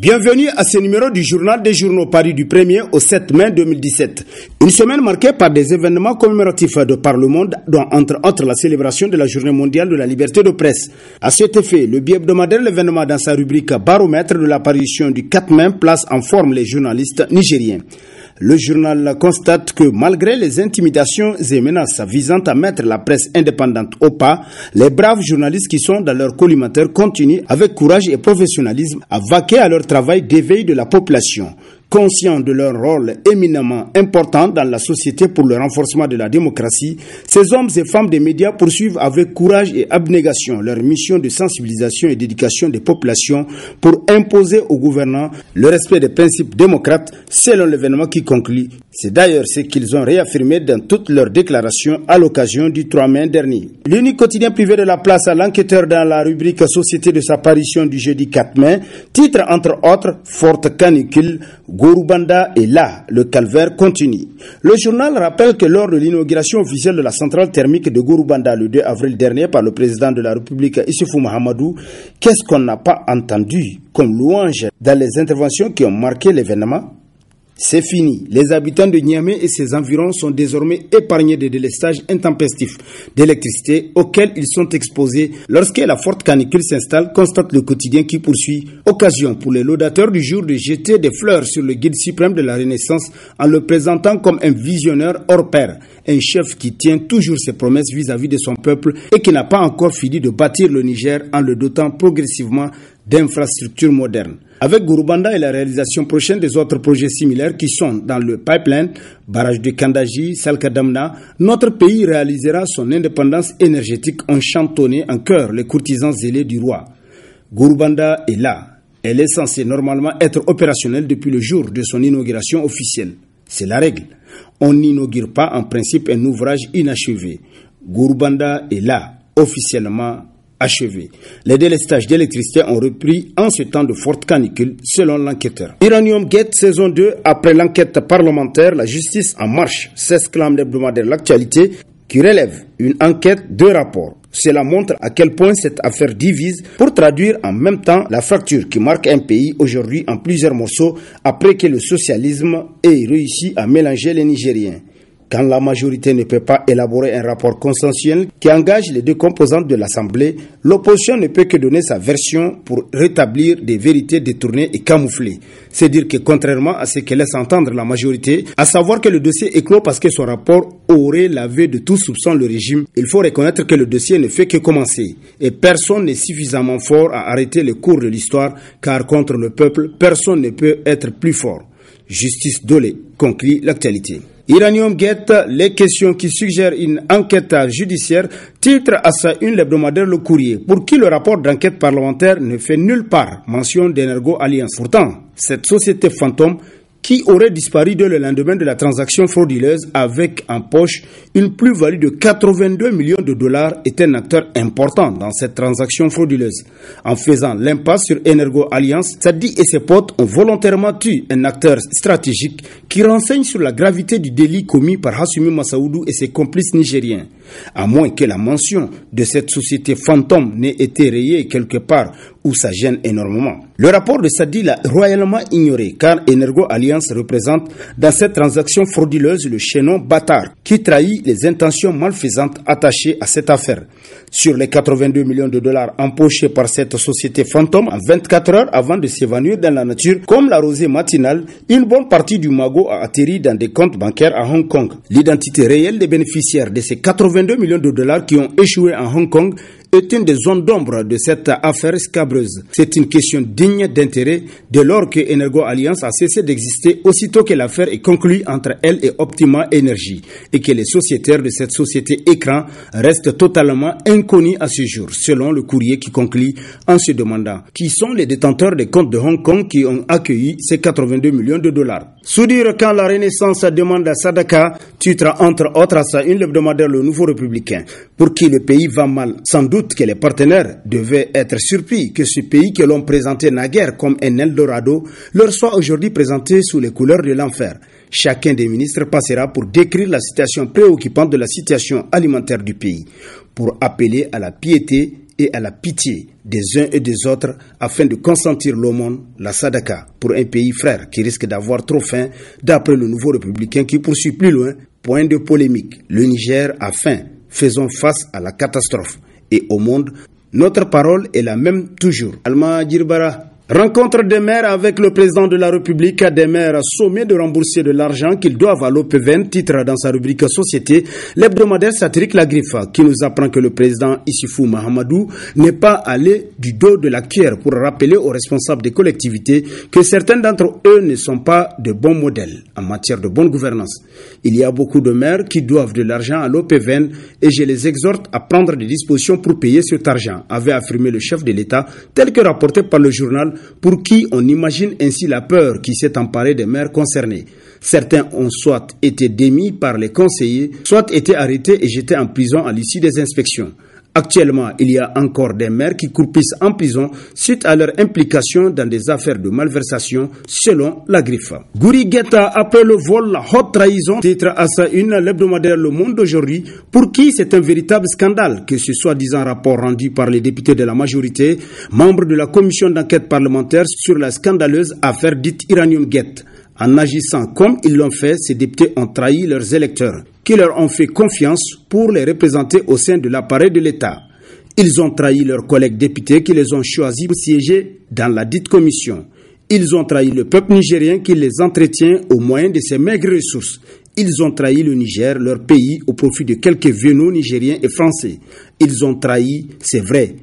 Bienvenue à ce numéro du journal des journaux paru du 1er au 7 mai 2017. Une semaine marquée par des événements commémoratifs de par le monde, dont entre autres la célébration de la Journée mondiale de la liberté de presse. À cet effet, le bi-hebdomadaire L'événement dans sa rubrique baromètre de l'apparition du 4 mai place en forme les journalistes nigériens. Le journal constate que malgré les intimidations et menaces visant à mettre la presse indépendante au pas, les braves journalistes qui sont dans leur collimateur continuent avec courage et professionnalisme à vaquer à leur travail d'éveil de la population. Conscients de leur rôle éminemment important dans la société pour le renforcement de la démocratie, ces hommes et femmes des médias poursuivent avec courage et abnégation leur mission de sensibilisation et d'éducation des populations pour imposer aux gouvernants le respect des principes démocrates selon l'événement qui conclut. C'est d'ailleurs ce qu'ils ont réaffirmé dans toutes leurs déclarations à l'occasion du 3 mai dernier. L'unique quotidien privé de la place à l'enquêteur dans la rubrique Société de sa parution du jeudi 4 mai, titre entre autres Forte canicule, Gorubanda est là, le calvaire continue. Le journal rappelle que lors de l'inauguration officielle de la centrale thermique de Gorubanda le 2 avril dernier par le président de la République Issoufou Mahamadou, qu'est-ce qu'on n'a pas entendu comme louange dans les interventions qui ont marqué l'événement? C'est fini. Les habitants de Niamey et ses environs sont désormais épargnés des délestages intempestifs d'électricité auxquels ils sont exposés lorsque la forte canicule s'installe, constate le quotidien qui poursuit. Occasion pour les laudateurs du jour de jeter des fleurs sur le guide suprême de la Renaissance en le présentant comme un visionnaire hors pair, un chef qui tient toujours ses promesses vis-à-vis de son peuple et qui n'a pas encore fini de bâtir le Niger en le dotant progressivement d'infrastructures modernes. Avec Gorubanda et la réalisation prochaine des autres projets similaires qui sont dans le pipeline, barrage de Kandaji, Salkadamna, notre pays réalisera son indépendance énergétique en chantonnant en chœur les courtisans zélés du roi. Gorubanda est là. Elle est censée normalement être opérationnelle depuis le jour de son inauguration officielle. C'est la règle. On n'inaugure pas en principe un ouvrage inachevé. Gorubanda est là, officiellement achevé. Les délestages d'électricité ont repris en ce temps de forte canicule, selon l'enquêteur. Iranium Gate saison 2, après l'enquête parlementaire, la justice en marche, s'exclame l'hebdomadaire L'Actualité, qui relève une enquête de rapport. Cela montre à quel point cette affaire divise pour traduire en même temps la fracture qui marque un pays aujourd'hui en plusieurs morceaux après que le socialisme ait réussi à mélanger les Nigériens. Quand la majorité ne peut pas élaborer un rapport consensuel qui engage les deux composantes de l'Assemblée, l'opposition ne peut que donner sa version pour rétablir des vérités détournées et camouflées. C'est dire que contrairement à ce que laisse entendre la majorité, à savoir que le dossier est clos parce que son rapport aurait lavé de tout soupçon le régime, il faut reconnaître que le dossier ne fait que commencer. Et personne n'est suffisamment fort à arrêter le cours de l'histoire, car contre le peuple, personne ne peut être plus fort. Justice Dolé, conclut L'Actualité. Iranium Gate, les questions qui suggèrent une enquête judiciaire, titre à sa une l'hebdomadaire Le Courrier, pour qui le rapport d'enquête parlementaire ne fait nulle part mention d'Energo Alliance. Pourtant, cette société fantôme qui aurait disparu dès le lendemain de la transaction frauduleuse avec en poche une plus-value de 82 millions de dollars est un acteur important dans cette transaction frauduleuse. En faisant l'impasse sur Energo Alliance, Sadi et ses potes ont volontairement tué un acteur stratégique qui renseigne sur la gravité du délit commis par Hassoumi Massaoudou et ses complices nigériens. À moins que la mention de cette société fantôme n'ait été rayée quelque part où ça gêne énormément. Le rapport de Sadi l'a royalement ignoré car Energo Alliance représente dans cette transaction frauduleuse le chaînon bâtard qui trahit les intentions malfaisantes attachées à cette affaire. Sur les 82 millions de dollars empochés par cette société fantôme en 24 heures avant de s'évanouir dans la nature, comme la rosée matinale, une bonne partie du magot a atterri dans des comptes bancaires à Hong Kong. L'identité réelle des bénéficiaires de ces 82 millions de dollars qui ont échoué à Hong Kong est une des zones d'ombre de cette affaire scabreuse. C'est une question digne d'intérêt dès lors que Energo Alliance a cessé d'exister aussitôt que l'affaire est conclue entre elle et Optima Energy et que les sociétaires de cette société écran restent totalement inconnus à ce jour, selon le courrier qui conclut en se demandant qui sont les détenteurs des comptes de Hong Kong qui ont accueilli ces 82 millions de dollars. Soudire quand la Renaissance demande à Sadaka, titre entre autres à sa une l'hebdomadaire Le Nouveau Républicain, pour qui le pays va mal. Sans doute que les partenaires devaient être surpris que ce pays que l'on présentait naguère comme un Eldorado leur soit aujourd'hui présenté sous les couleurs de l'enfer. Chacun des ministres passera pour décrire la situation préoccupante de la situation alimentaire du pays, pour appeler à la piété et à la pitié des uns et des autres afin de consentir l'aumône, la sadaka, pour un pays frère qui risque d'avoir trop faim, d'après le nouveau républicain qui poursuit plus loin. Point de polémique, le Niger a faim, faisons face à la catastrophe. Et au monde, notre parole est la même toujours. Alma Djirbara. Rencontre des maires avec le président de la République, des maires sommés de rembourser de l'argent qu'ils doivent à l'OPVN, titre dans sa rubrique Société, l'hebdomadaire satirique La Griffe, qui nous apprend que le président Issoufou Mahamadou n'est pas allé du dos de la cuillère pour rappeler aux responsables des collectivités que certains d'entre eux ne sont pas de bons modèles en matière de bonne gouvernance. Il y a beaucoup de maires qui doivent de l'argent à l'OPVN et je les exhorte à prendre des dispositions pour payer cet argent, avait affirmé le chef de l'État, tel que rapporté par le journal, pour qui on imagine ainsi la peur qui s'est emparée des maires concernés. Certains ont soit été démis par les conseillers, soit été arrêtés et jetés en prison à l'issue des inspections. Actuellement, il y a encore des maires qui croupissent en prison suite à leur implication dans des affaires de malversation, selon La Griffe. Gouri Guetta, après le vol, la haute trahison, titre à sa une l'hebdomadaire Le Monde d'aujourd'hui, pour qui c'est un véritable scandale que ce soi-disant rapport rendu par les députés de la majorité, membres de la commission d'enquête parlementaire sur la scandaleuse affaire dite Iranium Gate. En agissant comme ils l'ont fait, ces députés ont trahi leurs électeurs, qui leur ont fait confiance pour les représenter au sein de l'appareil de l'État. Ils ont trahi leurs collègues députés qui les ont choisis pour siéger dans la dite commission. Ils ont trahi le peuple nigérien qui les entretient au moyen de ses maigres ressources. Ils ont trahi le Niger, leur pays, au profit de quelques vénos nigériens et français. Ils ont trahi, c'est vrai,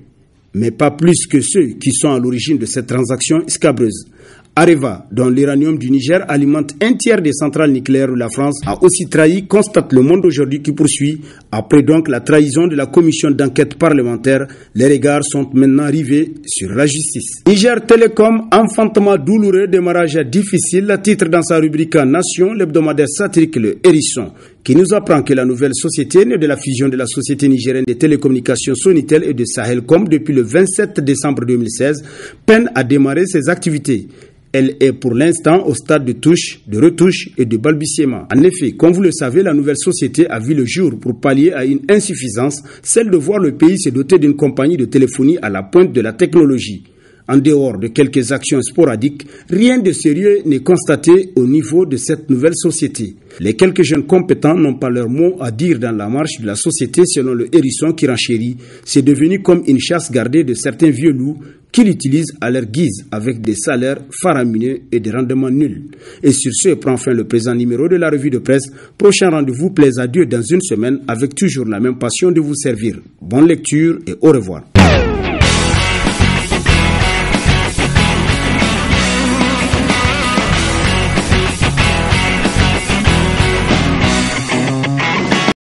mais pas plus que ceux qui sont à l'origine de cette transaction scabreuse. Areva, dont l'uranium du Niger alimente un tiers des centrales nucléaires de la France, a aussi trahi, constate Le Monde aujourd'hui qui poursuit. Après donc la trahison de la commission d'enquête parlementaire, les regards sont maintenant rivés sur la justice. Niger Télécom, enfantement douloureux, démarrage difficile, titre dans sa rubrique Nation, l'hebdomadaire satirique Le Hérisson, qui nous apprend que la nouvelle société, née de la fusion de la société nigérienne des télécommunications Sonitel et de Sahelcom depuis le 27 décembre 2016, peine à démarrer ses activités. Elle est pour l'instant au stade de retouche et de balbutiement. En effet, comme vous le savez, la nouvelle société a vu le jour pour pallier à une insuffisance, celle de voir le pays se doter d'une compagnie de téléphonie à la pointe de la technologie. En dehors de quelques actions sporadiques, rien de sérieux n'est constaté au niveau de cette nouvelle société. Les quelques jeunes compétents n'ont pas leur mot à dire dans la marche de la société selon Le Hérisson qui renchérit. C'est devenu comme une chasse gardée de certains vieux loups qui l'utilisent à leur guise avec des salaires faramineux et des rendements nuls. Et sur ce prend fin le présent numéro de la revue de presse. Prochain rendez-vous, plaise à Dieu dans une semaine avec toujours la même passion de vous servir. Bonne lecture et au revoir.